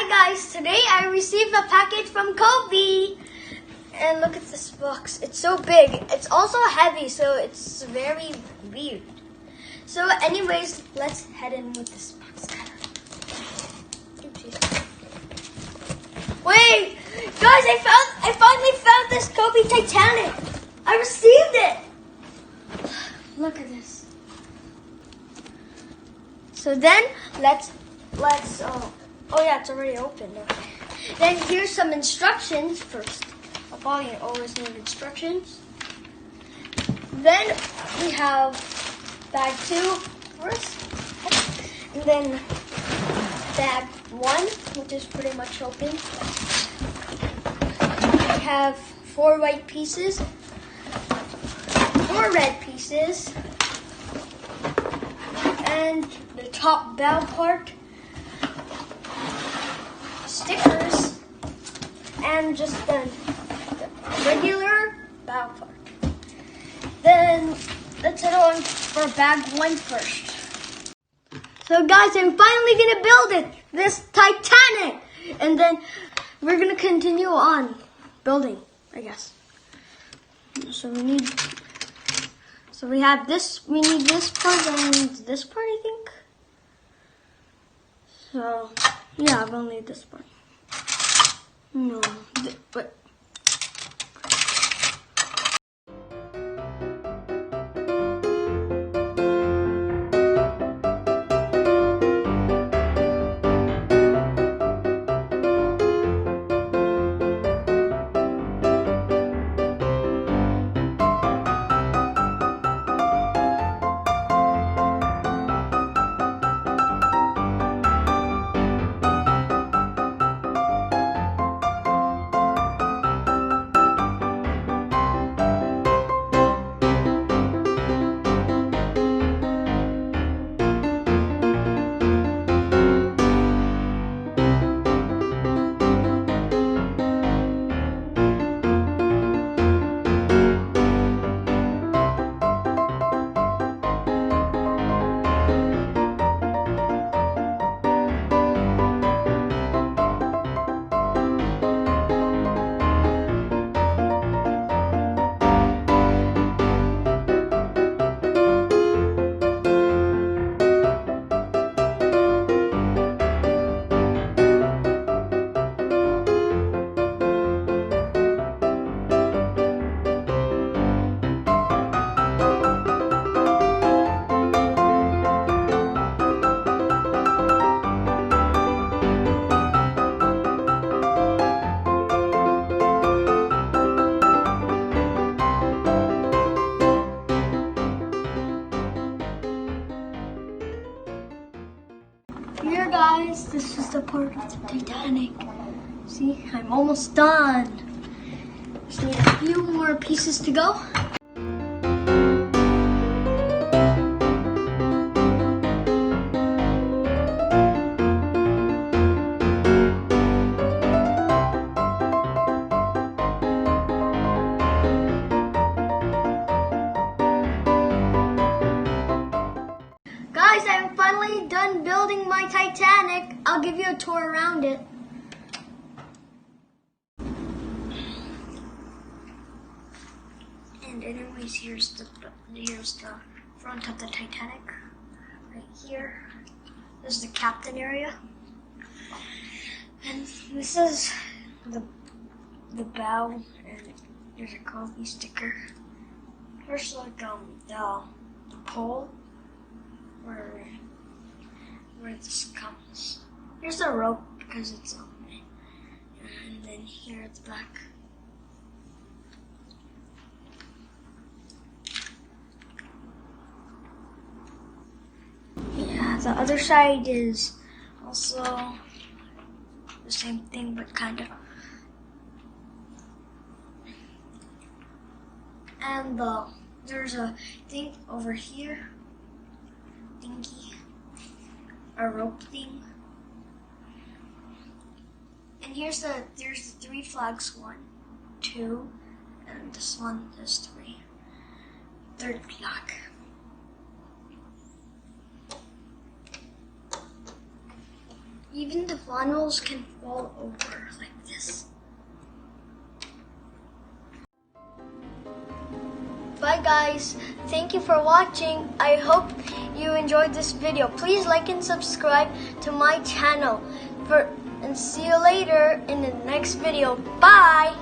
Hi guys, today I received a package from Cobi. And look at this box. It's so big. It's also heavy, so it's very weird. So anyways, let's head in with this box. Oopsies. Wait! Guys, I finally found this Cobi Titanic. I received it. Look at this. So then let's oh yeah, it's already open. Okay. Then here's some instructions first. I'll probably always need instructions. Then we have bag 2 first. And then bag 1, which is pretty much open. We have 4 white pieces, 4 red pieces, and the top bow part, stickers, and just the regular bow part. Then let's head on for bag 1 first. So guys, I'm finally gonna build it, this Titanic, and then we're gonna continue on building, I guess. So we have this, we need this part and this part, I think. So, yeah, I'll need this part. No, but... Here guys, this is the part of the Titanic. See, I'm almost done. Just need a few more pieces to go. Guys, I'm finally done building my Titanic. I'll give you a tour around it. And anyways, here's the front of the Titanic. Right here. This is the captain area. And this is the bow, and there's a Cobi sticker. Here's like the pole where this comes. Here's the rope because it's on it. And then here at the back. Yeah, the other side is also the same thing, but kind of. And there's a thing over here. Thingy, a rope thing, and there's the 3 flags, 1, 2, and this one is 3. 3rd flag. Even the vinyls can fall over like this. Bye guys, thank you for watching. I hope you enjoyed this video. Please like and subscribe to my channel and see you later in the next video. Bye!